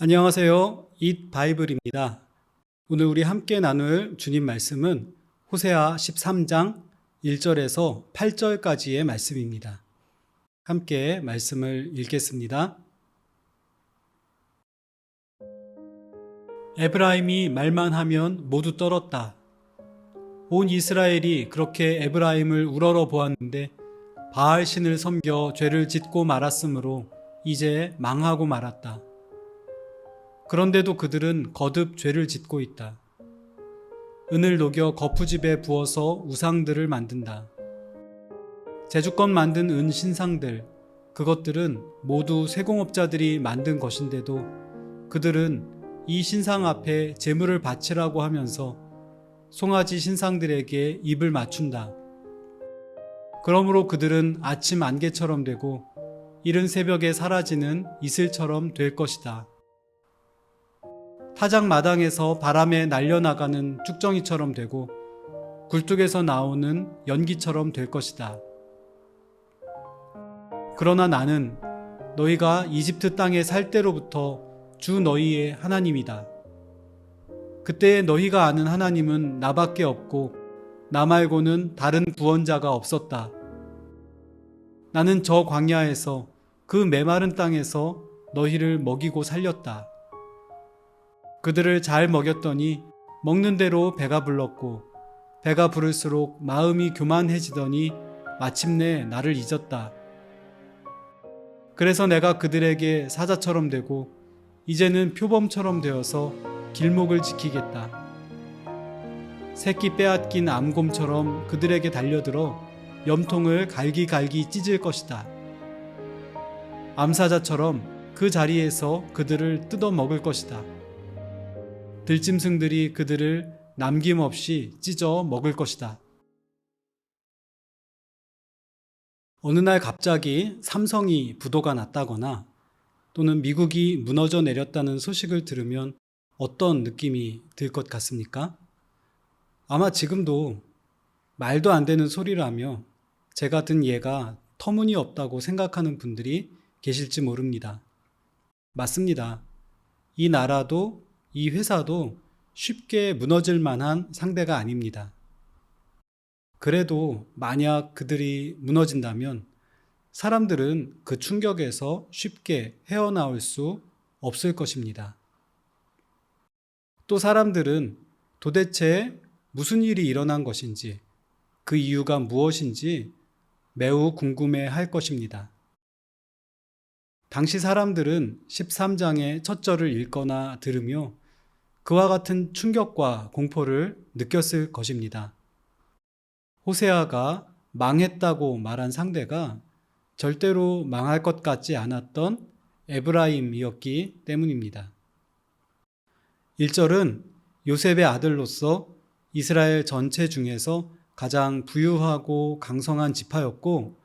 안녕하세요. 잇 바이블입니다. 오늘 우리 함께 나눌 주님 말씀은 호세아 13장 1절에서 8절까지의 말씀입니다. 함께 말씀을 읽겠습니다. 에브라임이 말만 하면 모두 떨었다. 온 이스라엘이 그렇게 에브라임을 우러러 보았는데 바알 신을 섬겨 죄를 짓고 말았으므로 이제 망하고 말았다. 그런데도 그들은 거듭 죄를 짓고 있다. 은을 녹여 거푸집에 부어서 우상들을 만든다. 제주껏 만든 은 신상들, 그것들은 모두 세공업자들이 만든 것인데도 그들은 이 신상 앞에 제물을 바치라고 하면서 송아지 신상들에게 입을 맞춘다. 그러므로 그들은 아침 안개처럼 되고 이른 새벽에 사라지는 이슬처럼 될 것이다. 타작 마당에서 바람에 날려나가는 쭉정이처럼 되고 굴뚝에서 나오는 연기처럼 될 것이다. 그러나 나는 너희가 이집트 땅에 살 때로부터 주 너희의 하나님이다. 그때에 너희가 아는 하나님은 나밖에 없고 나 말고는 다른 구원자가 없었다. 나는 저 광야에서 그 메마른 땅에서 너희를 먹이고 살렸다. 그들을 잘 먹였더니 먹는 대로 배가 불렀고 배가 부를수록 마음이 교만해지더니 마침내 나를 잊었다. 그래서 내가 그들에게 사자처럼 되고 이제는 표범처럼 되어서 길목을 지키겠다. 새끼 빼앗긴 암곰처럼 그들에게 달려들어 염통을 갈기갈기 찢을 것이다. 암사자처럼 그 자리에서 그들을 뜯어 먹을 것이다. 들짐승들이 그들을 남김없이 찢어 먹을 것이다. 어느 날 갑자기 삼성이 부도가 났다거나 또는 미국이 무너져 내렸다는 소식을 들으면 어떤 느낌이 들 것 같습니까? 아마 지금도 말도 안 되는 소리라며 제 같은 예가 터무니없다고 생각하는 분들이 계실지 모릅니다. 맞습니다. 이 나라도 이 회사도 쉽게 무너질 만한 상대가 아닙니다. 그래도 만약 그들이 무너진다면 사람들은 그 충격에서 쉽게 헤어나올 수 없을 것입니다. 또 사람들은 도대체 무슨 일이 일어난 것인지, 그 이유가 무엇인지 매우 궁금해 할 것입니다. 당시 사람들은 13장의 첫 절을 읽거나 들으며 그와 같은 충격과 공포를 느꼈을 것입니다. 호세아가 망했다고 말한 상대가 절대로 망할 것 같지 않았던 에브라임이었기 때문입니다. 1절은 요셉의 아들로서 이스라엘 전체 중에서 가장 부유하고 강성한 지파였고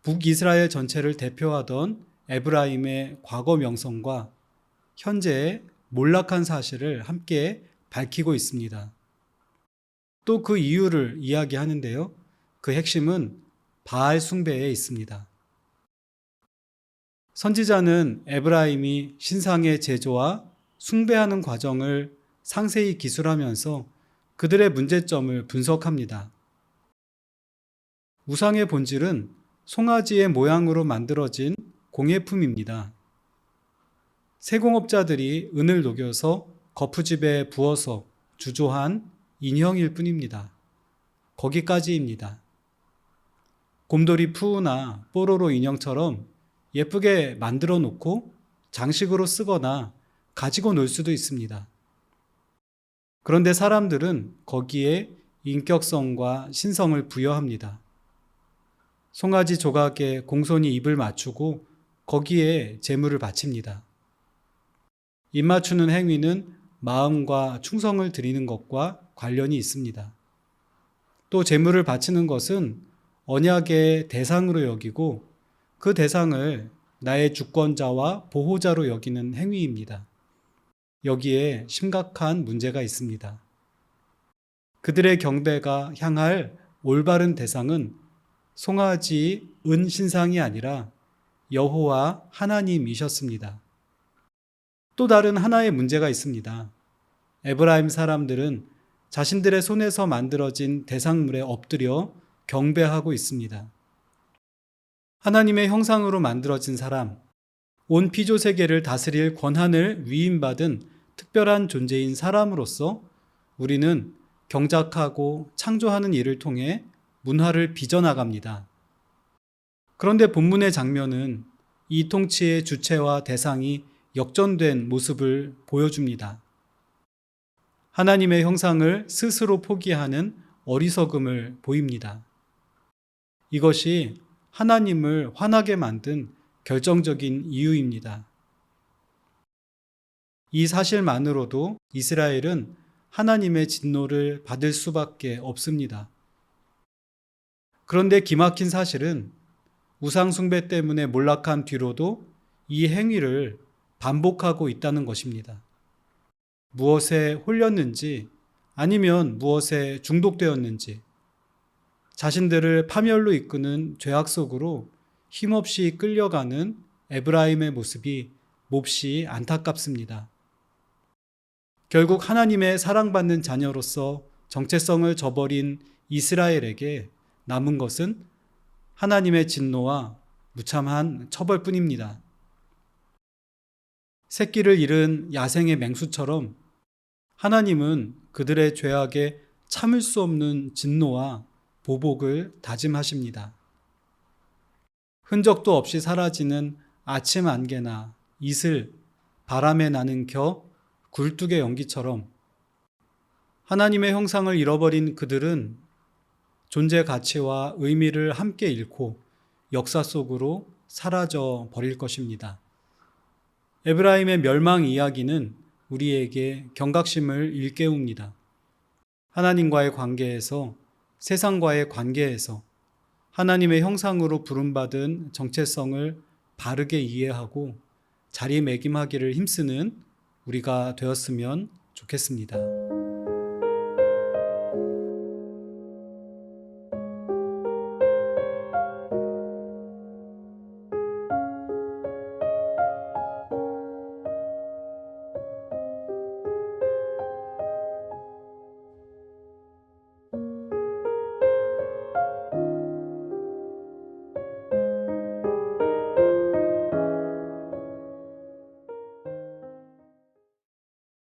북이스라엘 전체를 대표하던 에브라임의 과거 명성과 현재의 몰락한 사실을 함께 밝히고 있습니다. 또 그 이유를 이야기하는데요. 그 핵심은 바알 숭배에 있습니다. 선지자는 에브라임이 신상의 제조와 숭배하는 과정을 상세히 기술하면서 그들의 문제점을 분석합니다. 우상의 본질은 송아지의 모양으로 만들어진 공예품입니다. 세공업자들이 은을 녹여서 거푸집에 부어서 주조한 인형일 뿐입니다. 거기까지입니다. 곰돌이 푸우나 뽀로로 인형처럼 예쁘게 만들어 놓고 장식으로 쓰거나 가지고 놀 수도 있습니다. 그런데 사람들은 거기에 인격성과 신성을 부여합니다. 송아지 조각에 공손히 입을 맞추고 거기에 제물을 바칩니다. 입 맞추는 행위는 마음과 충성을 드리는 것과 관련이 있습니다. 또 제물을 바치는 것은 언약의 대상으로 여기고 그 대상을 나의 주권자와 보호자로 여기는 행위입니다. 여기에 심각한 문제가 있습니다. 그들의 경배가 향할 올바른 대상은 송아지 은 신상이 아니라 여호와 하나님이셨습니다. 또 다른 하나의 문제가 있습니다. 에브라임 사람들은 자신들의 손에서 만들어진 대상물에 엎드려 경배하고 있습니다. 하나님의 형상으로 만들어진 사람, 온 피조 세계를 다스릴 권한을 위임받은 특별한 존재인 사람으로서 우리는 경작하고 창조하는 일을 통해 문화를 빚어나갑니다. 그런데 본문의 장면은 이 통치의 주체와 대상이 역전된 모습을 보여줍니다. 하나님의 형상을 스스로 포기하는 어리석음을 보입니다. 이것이 하나님을 화나게 만든 결정적인 이유입니다. 이 사실만으로도 이스라엘은 하나님의 진노를 받을 수밖에 없습니다. 그런데 기막힌 사실은 우상숭배 때문에 몰락한 뒤로도 이 행위를 반복하고 있다는 것입니다. 무엇에 홀렸는지 아니면 무엇에 중독되었는지 자신들을 파멸로 이끄는 죄악 속으로 힘없이 끌려가는 에브라임의 모습이 몹시 안타깝습니다. 결국 하나님의 사랑받는 자녀로서 정체성을 저버린 이스라엘에게 남은 것은 하나님의 진노와 무참한 처벌뿐입니다. 새끼를 잃은 야생의 맹수처럼 하나님은 그들의 죄악에 참을 수 없는 진노와 보복을 다짐하십니다. 흔적도 없이 사라지는 아침 안개나 이슬, 바람에 나는 겨, 굴뚝의 연기처럼 하나님의 형상을 잃어버린 그들은 존재 가치와 의미를 함께 잃고 역사 속으로 사라져 버릴 것입니다. 에브라임의 멸망 이야기는 우리에게 경각심을 일깨웁니다. 하나님과의 관계에서, 세상과의 관계에서 하나님의 형상으로 부름받은 정체성을 바르게 이해하고 자리매김하기를 힘쓰는 우리가 되었으면 좋겠습니다.